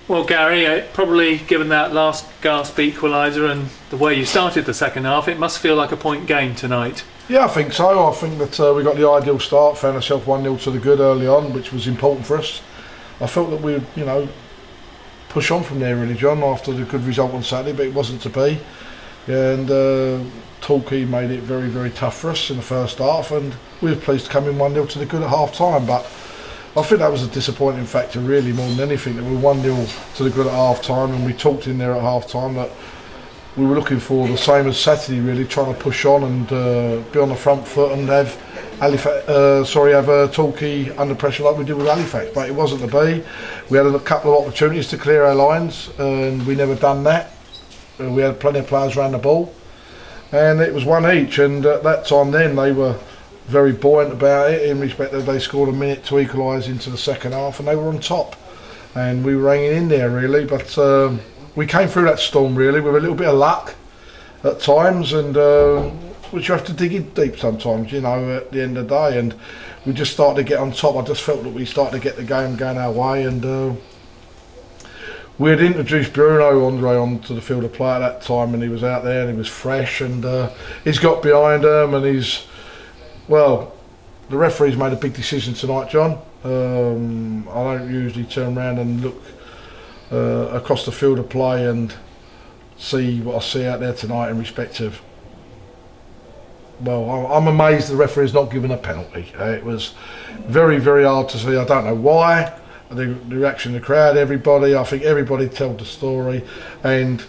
Well, Gary, probably given that last gasp equaliser and the way you started the second half, it must feel like a point game tonight. Yeah, I think so. I think that we got the ideal start, found ourselves 1-0 to the good early on, which was important for us. I felt that we would, push on from there really, John, after the good result on Saturday, but it wasn't to be. And Torquay made it very, very tough for us in the first half, and we were pleased to come in 1-0 to the good at half time. But I think that was a disappointing factor really, more than anything, that we were 1-0 to the good at half time, and we talked in there at half time that we were looking for the same as Saturday really, trying to push on and be on the front foot and have Torquay under pressure like we did with Halifax, but it wasn't to be. We had a couple of opportunities to clear our lines and we never done that. We had plenty of players around the ball and it was one each, and at that time then they were very buoyant about it, in respect that they scored a minute to equalise into the second half and they were on top and we were hanging in there really, but we came through that storm really with a little bit of luck at times, and which you have to dig in deep sometimes, at the end of the day, and we just started to get on top. I just felt that we started to get the game going our way, and we had introduced Andre onto the field of play at that time, and he was out there and he was fresh, and he's got behind him, and the referee's made a big decision tonight, John. I don't usually turn around and look across the field of play and see what I see out there tonight in respect of, I'm amazed the referee's not given a penalty. It was very, very hard to see. I don't know why. The reaction of the crowd, everybody, I think everybody told the story, and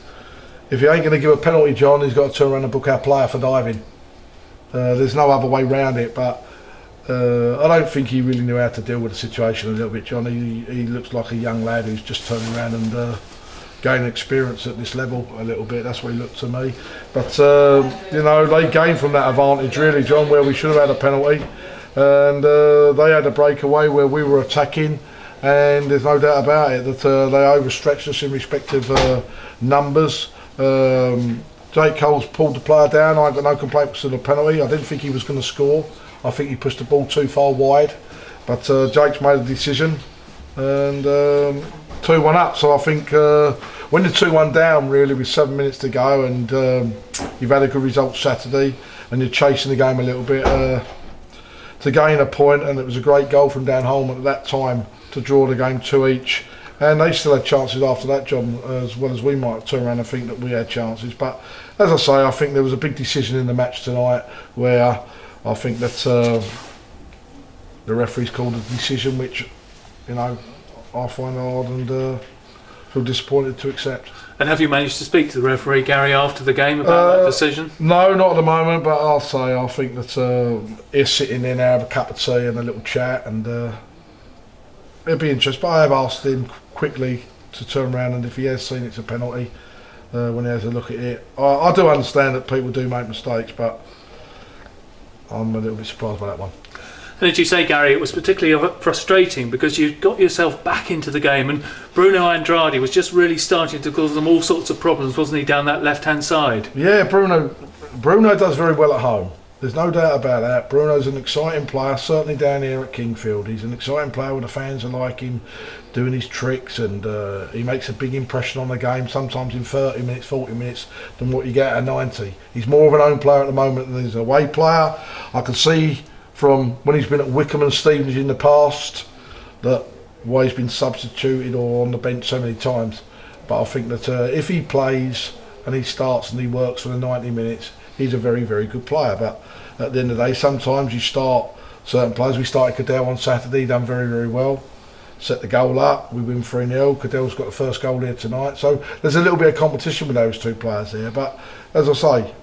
if he ain't going to give a penalty, John, he's got to turn around and book our player for diving. There's no other way round it, but I don't think he really knew how to deal with the situation a little bit, John. He looks like a young lad who's just turning around and gaining experience at this level a little bit. That's what he looked to me. But they gained from that advantage really, John, where we should have had a penalty, and they had a breakaway where we were attacking, and there's no doubt about it that they overstretched us in respect of numbers. Jake Cole's pulled the player down. I got no complaints to the penalty. I didn't think he was going to score. I think he pushed the ball too far wide, but Jake's made a decision, and 2-1 up. So I think when you're 2-1 down really with 7 minutes to go, and you've had a good result Saturday and you're chasing the game a little bit, to gain a point, and it was a great goal from Dan Holman at that time to draw the game 2 each, and they still had chances after that, John, as well as we might turn around and think that we had chances. But as I say, I think there was a big decision in the match tonight where I think that the referee's called a decision which, I find hard and feel disappointed to accept. And have you managed to speak to the referee, Gary, after the game about that decision? No, not at the moment, but I think that he's sitting there now, have a cup of tea and a little chat, and it'll be interesting. But I have asked him quickly to turn around, and if he has seen it's a penalty, when he has a look at it. I do understand that people do make mistakes, but I'm a little bit surprised by that one. And as you say, Gary, it was particularly frustrating because you got yourself back into the game, and Bruno Andrade was just really starting to cause them all sorts of problems, wasn't he, down that left-hand side? Yeah, Bruno does very well at home. There's no doubt about that. Bruno's an exciting player, certainly down here at Kingfield. He's an exciting player, with the fans are like him, doing his tricks, and he makes a big impression on the game, sometimes in 30 minutes, 40 minutes, than what you get at 90. He's more of an own player at the moment than he's an away player. I can see from when he's been at Wickham and Stevenage in the past that why he's been substituted or on the bench so many times. But I think that if he plays and he starts and he works for the 90 minutes, he's a very, very good player. But at the end of the day, sometimes you start certain players. We started Cadell on Saturday, done very, very well. Set the goal up, we win 3-0. Cadell's got the first goal here tonight. So there's a little bit of competition with those two players there. But as I say,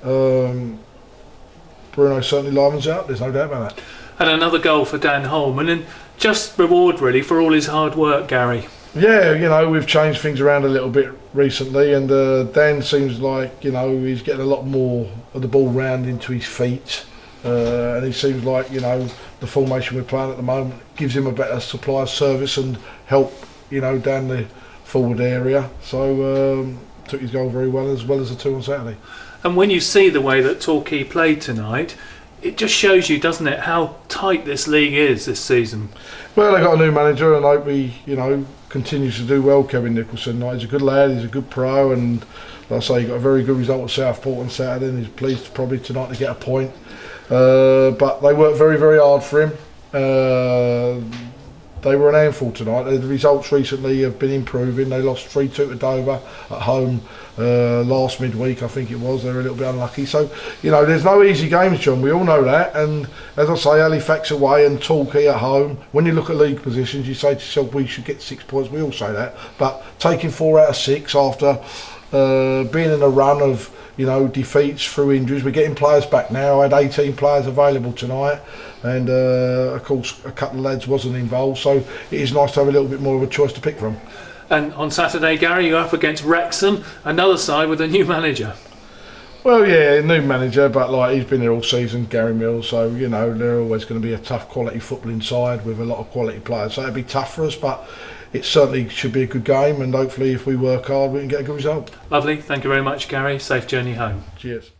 Bruno certainly livens up, there's no doubt about that. And another goal for Dan Holman, and just reward really for all his hard work, Gary. Yeah, we've changed things around a little bit recently, and Dan seems like, he's getting a lot more of the ball round into his feet, and he seems like, the formation we're playing at the moment gives him a better supply of service and help, down the forward area. So took his goal very well as the two on Saturday. And when you see the way that Torquay played tonight, it just shows you, doesn't it, how tight this league is this season. Well, they got a new manager, and I hope he, continues to do well. Kevin Nicholson, he's a good lad, he's a good pro, and like I say, he got a very good result at Southport on Saturday, and he's pleased probably tonight to get a point. But they worked very, very hard for him. They were an handful tonight. The results recently have been improving. They lost 3-2 to Dover at home last midweek, I think it was. They were a little bit unlucky. So, there's no easy games, John. We all know that. And as I say, Halifax away and Torquay at home. When you look at league positions, you say to yourself, we should get 6 points. We all say that. But taking 4 out of 6 after being in a run of defeats through injuries. We're getting players back now. I had 18 players available tonight, and of course a couple of lads wasn't involved, so it is nice to have a little bit more of a choice to pick from. And on Saturday, Gary, you're up against Wrexham, another side with a new manager. Well, yeah, new manager, but he's been there all season, Gary Mills, so they're always going to be a tough quality footballing side with a lot of quality players, so it'll be tough for us, but it certainly should be a good game, and hopefully if we work hard we can get a good result. Lovely, thank you very much, Gary. Safe journey home. Cheers.